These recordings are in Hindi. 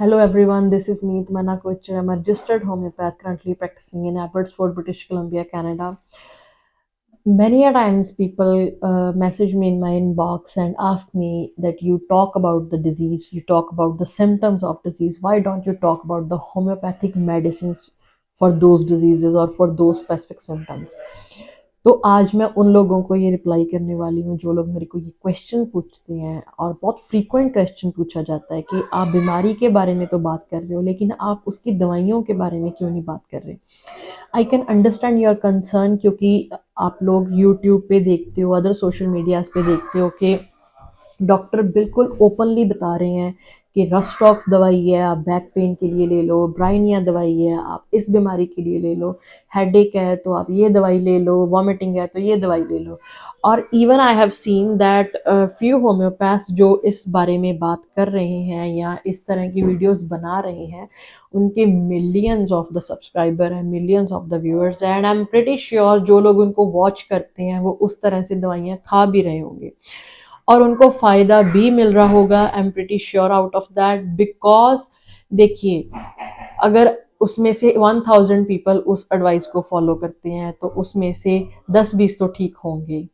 Hello everyone, this is me, Tmana Kocher. I'm a registered homeopath currently practicing in Abbotsford, British Columbia, Canada. Many a times people message me in my inbox and ask me that you talk about the disease, you talk about the symptoms of disease. Why don't you talk about the homeopathic medicines for those diseases or for those specific symptoms? तो आज मैं उन लोगों को ये रिप्लाई करने वाली हूँ जो लोग मेरे को ये क्वेश्चन पूछते हैं, और बहुत फ्रीक्वेंट क्वेश्चन पूछा जाता है कि आप बीमारी के बारे में तो बात कर रहे हो लेकिन आप उसकी दवाइयों के बारे में क्यों नहीं बात कर रहे। I can understand your concern, क्योंकि आप लोग यूट्यूब पे देखते हो, अदर सोशल मीडियाज़ पे देखते हो कि डॉक्टर बिल्कुल ओपनली बता रहे हैं कि रस्टॉक्स दवाई है आप बैक पेन के लिए ले लो, ब्राइनिया दवाई है आप इस बीमारी के लिए ले लो, हेडेक है तो आप ये दवाई ले लो, वॉमिटिंग है तो ये दवाई ले लो। और even I have seen that few homeopaths जो इस बारे में बात कर रहे हैं या इस तरह की वीडियोस बना रहे हैं, उनके मिलियंस ऑफ द सब्सक्राइबर हैं, मिलियंस ऑफ द व्यूअर्स हैं, and I am pretty sure जो लोग उनको वॉच करते हैं वो उस तरह से दवाइयाँ खा भी रहे होंगे और उनको फ़ायदा भी मिल रहा होगा। I am pretty sure out of that, because देखिए, अगर उसमें से 1000 पीपल उस एडवाइस को फॉलो करते हैं तो उसमें से 10-20 तो ठीक होंगे।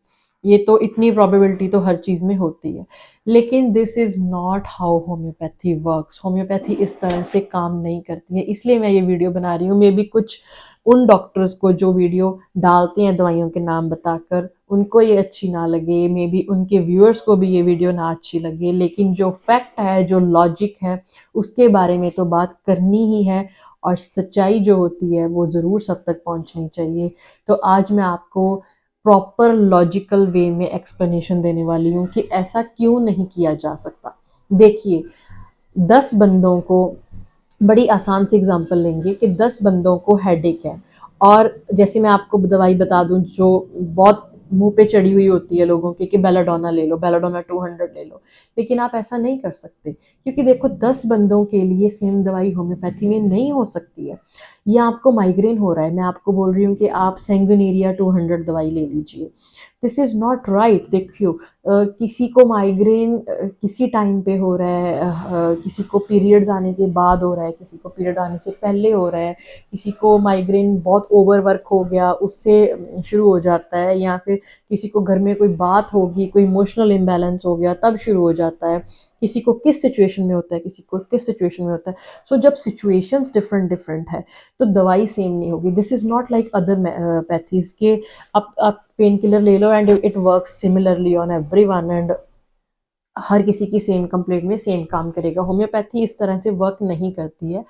ये तो इतनी प्रोबेबिलिटी तो हर चीज़ में होती है। लेकिन this is not how homeopathy works. Homeopathy इस तरह से काम नहीं करती है, इसलिए मैं ये वीडियो बना रही हूँ। मे बी कुछ उन डॉक्टर्स को जो वीडियो डालते हैं दवाइयों के नाम बताकर उनको ये अच्छी ना लगे, मे बी उनके व्यूअर्स को भी ये वीडियो ना अच्छी लगे, लेकिन जो फैक्ट है, जो लॉजिक है, उसके बारे में तो बात करनी ही है और सच्चाई जो होती है वो ज़रूर सब तक पहुंचनी चाहिए। तो आज मैं आपको प्रॉपर लॉजिकल वे में एक्सप्लेनेशन देने वाली हूँ कि ऐसा क्यों नहीं किया जा सकता। देखिए, 10 बंदों को, बड़ी आसान सी एग्जांपल लेंगे कि 10 बंदों को हेडेक है, और जैसे मैं आपको दवाई बता दूं जो बहुत मुंह पे चढ़ी हुई होती है लोगों के कि बेलाडोना ले लो, बेलाडोना 200 ले लो, लेकिन आप ऐसा नहीं कर सकते, क्योंकि देखो 10 बंदों के लिए सेम दवाई होम्योपैथी में नहीं हो सकती है। या आपको माइग्रेन हो रहा है, मैं आपको बोल रही हूँ कि आप सेंगुनेरिया 200 दवाई ले लीजिए, दिस इज़ नॉट राइट। देखियो, किसी को माइग्रेन किसी टाइम पे हो रहा है, किसी को पीरियड्स आने के बाद हो रहा है, किसी को पीरियड आने से पहले हो रहा है, किसी को माइग्रेन बहुत ओवरवर्क हो गया उससे शुरू हो जाता है, या फिर किसी को घर में कोई बात होगी, कोई इमोशनल इम्बैलेंस हो गया तब शुरू हो जाता है, किसी को किस सिचुएशन में होता है, किसी को किस सिचुएशन में होता है। सो जब सिचुएशंस डिफरेंट डिफरेंट है तो दवाई सेम नहीं होगी। This is not like other pathies के आप पेन किलर ले लो and it works similarly on everyone, and हर किसी की सेम कंप्लेंट में सेम काम करेगा। होम्योपैथी इस तरह से वर्क नहीं करती है।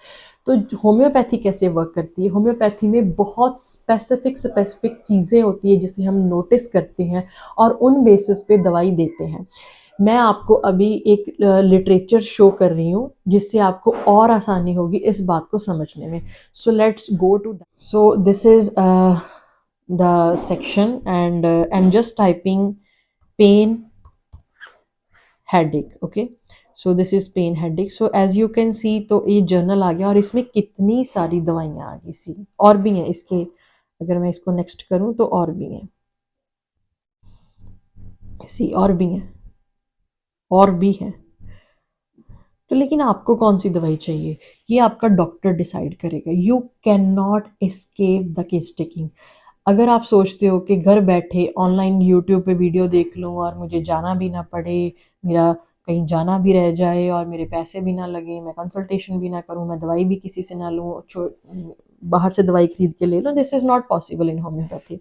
तो होम्योपैथी कैसे वर्क करती है? होम्योपैथी में बहुत स्पेसिफिक चीज़ें होती है जिसे हम नोटिस करते हैं और उन बेसिस पे दवाई देते हैं। मैं आपको अभी एक लिटरेचर शो कर रही हूँ जिससे आपको और आसानी होगी इस बात को समझने में। So let's go to that. So this is the section and I am just typing pain headache. Okay, so this is pain headache. So as you can see, तो ये जर्नल आ गया और इसमें कितनी सारी दवाइयाँ आ गई। सी और भी हैं इसके, अगर मैं इसको नेक्स्ट करूँ तो और भी हैं, सी और भी हैं, और भी हैं। तो लेकिन आपको कौन सी दवाई चाहिए ये आपका डॉक्टर डिसाइड करेगा। You can not escape the case taking. अगर आप सोचते हो कि घर बैठे ऑनलाइन यूट्यूब पे वीडियो देख लूँ और मुझे जाना भी ना पड़े, मेरा कहीं जाना भी रह जाए और मेरे पैसे भी ना लगे, मैं कंसल्टेशन भी ना करूँ, मैं दवाई भी किसी से ना लूँ, बाहर से दवाई खरीद के ले लो, this is not possible in homeopathy.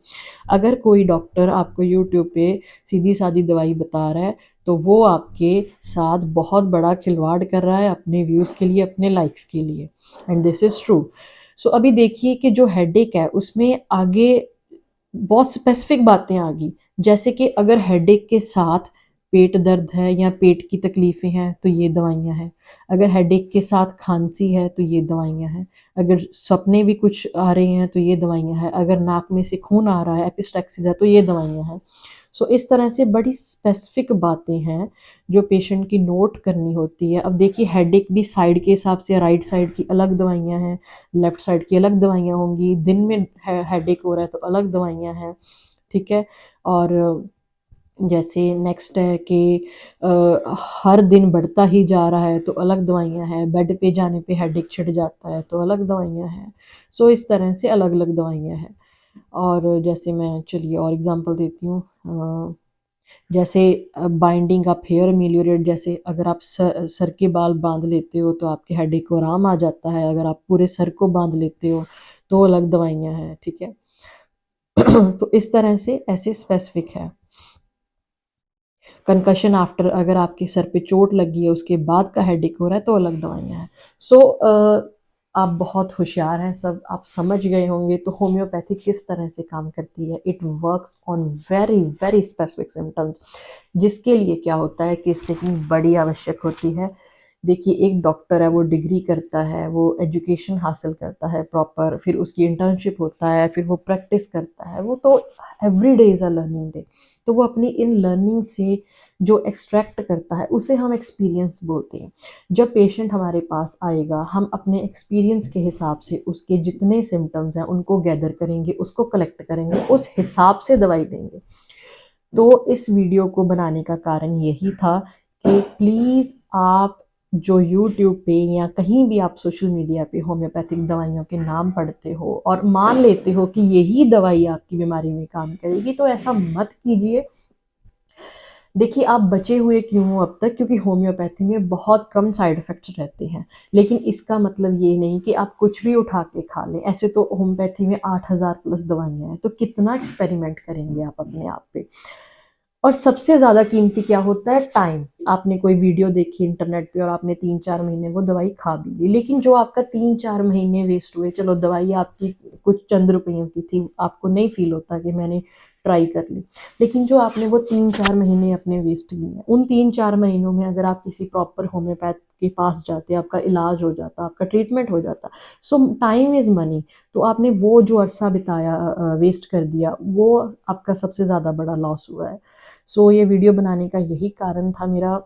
अगर कोई डॉक्टर आपको यूट्यूब पे सीधी सादी दवाई बता रहा है तो वो आपके साथ बहुत बड़ा खिलवाड़ कर रहा है अपने व्यूज़ के लिए, अपने लाइक्स के लिए, एंड दिस इज़ ट्रू। सो अभी देखिए कि जो हेडेक है उसमें आगे बहुत स्पेसिफिक बातें आ गई, जैसे कि अगर हेडेक के साथ पेट दर्द है या पेट की तकलीफ़ें हैं तो ये दवाइयाँ हैं, अगर हेडेक के साथ खांसी है तो ये दवाइयाँ हैं, अगर सपने भी कुछ आ रहे हैं तो ये दवाइयाँ हैं, अगर नाक में से खून आ रहा है, एपिस्टैक्सिस है, तो ये दवाइयाँ हैं। सो इस तरह से बड़ी स्पेसिफिक बातें हैं जो पेशेंट की नोट करनी होती है। अब देखिए, हेडेक भी साइड के हिसाब से, राइट साइड की अलग दवाइयाँ हैं, लेफ़्ट साइड की अलग दवाइयाँ होंगी, दिन में हेडेक हो रहा है तो अलग दवाइयाँ हैं, ठीक है। और जैसे नेक्स्ट है कि हर दिन बढ़ता ही जा रहा है तो अलग दवाइयाँ हैं, बेड पे जाने पे हेडेक छिड़ जाता है तो अलग दवाइयाँ हैं। सो इस तरह से अलग अलग दवाइयाँ हैं। और जैसे मैं चलिए और एग्जांपल देती हूँ, जैसे बाइंडिंग अप हेयर अमेलियोरेट, जैसे अगर आप सर के बाल बांध लेते हो तो आपके हेडेक को आराम आ जाता है, अगर आप पूरे सर को बांध लेते हो तो अलग दवाइयाँ हैं, ठीक है। तो इस तरह से ऐसे स्पेसिफिक है। कंकशन आफ्टर, अगर आपके सर पे चोट लगी है उसके बाद का हेडेक हो रहा है तो अलग दवाइयाँ हैं। सो आप बहुत होशियार हैं सब, आप समझ गए होंगे तो होम्योपैथी किस तरह से काम करती है। It works on very very specific symptoms, जिसके लिए क्या होता है कि टेकिंग बड़ी आवश्यक होती है। देखिए एक डॉक्टर है, वो डिग्री करता है, वो एजुकेशन हासिल करता है प्रॉपर, फिर उसकी इंटर्नशिप होता है, फिर वो प्रैक्टिस करता है, वो तो every day is a learning day. तो वो अपनी इन लर्निंग से जो एक्सट्रैक्ट करता है उसे हम एक्सपीरियंस बोलते हैं। जब पेशेंट हमारे पास आएगा हम अपने एक्सपीरियंस के हिसाब से उसके जितने सिम्टम्स हैं उनको गैदर करेंगे, उसको कलेक्ट करेंगे, उस हिसाब से दवाई देंगे। तो इस वीडियो को बनाने का कारण यही था कि प्लीज़ आप जो यूट्यूब पे या कहीं भी आप सोशल मीडिया पे होम्योपैथिक दवाइयों के नाम पढ़ते हो और मान लेते हो कि यही दवाई आपकी बीमारी में काम करेगी, तो ऐसा मत कीजिए। देखिए आप बचे हुए क्यों हो अब तक, क्योंकि होम्योपैथी में बहुत कम साइड इफ़ेक्ट्स रहते हैं। लेकिन इसका मतलब ये नहीं कि आप कुछ भी उठा के खा लें। ऐसे तो होम्योपैथी में 8,000 प्लस दवाइयाँ हैं, तो कितना एक्सपेरिमेंट करेंगे आप अपने आप पे। और सबसे ज़्यादा कीमती क्या होता है? टाइम। आपने कोई वीडियो देखी इंटरनेट पे और आपने 3-4 महीने वो दवाई खा भी ली, लेकिन जो आपका 3-4 महीने वेस्ट हुए, चलो दवाई आपकी कुछ चंद रुपयों की थी, आपको नहीं फील होता कि मैंने ट्राई कर ली, लेकिन जो आपने वो 3-4 महीने अपने वेस्ट किए हैं, उन 3-4 महीनों में अगर आप किसी प्रॉपर होम्योपैथ के पास जाते, आपका इलाज हो जाता, आपका ट्रीटमेंट हो जाता। सो टाइम इज़ मनी। तो आपने वो जो अरसा बिताया वेस्ट कर दिया, वो आपका सबसे ज़्यादा बड़ा लॉस हुआ है। सो ये वीडियो बनाने का यही कारण था मेरा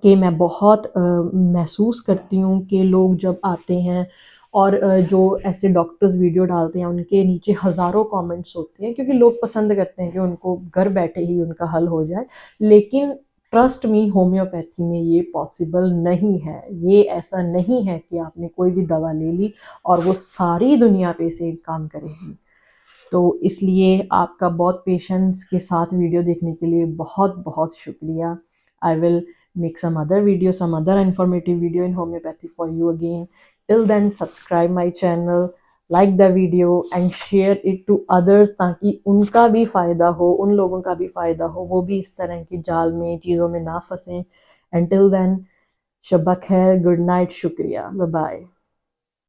कि मैं बहुत महसूस करती हूँ कि लोग जब आते हैं और जो ऐसे डॉक्टर्स वीडियो डालते हैं उनके नीचे हज़ारों कमेंट्स होते हैं, क्योंकि लोग पसंद करते हैं कि उनको घर बैठे ही उनका हल हो जाए। लेकिन ट्रस्ट मी, होम्योपैथी में ये पॉसिबल नहीं है। ये ऐसा नहीं है कि आपने कोई भी दवा ले ली और वो सारी दुनिया पे से काम करेगी। तो इसलिए आपका बहुत पेशेंस के साथ वीडियो देखने के लिए बहुत बहुत शुक्रिया। I will make some other video, some other informative video in homeopathy for you again. Till then, subscribe my channel, like the video and share it to others, ताकि उनका भी फ़ायदा हो, उन लोगों का भी फ़ायदा हो, वो भी इस तरह की जाल में चीज़ों में ना फंसें। Until then, शब्बा खैर, गुड नाइट, शुक्रिया, बाय बाय।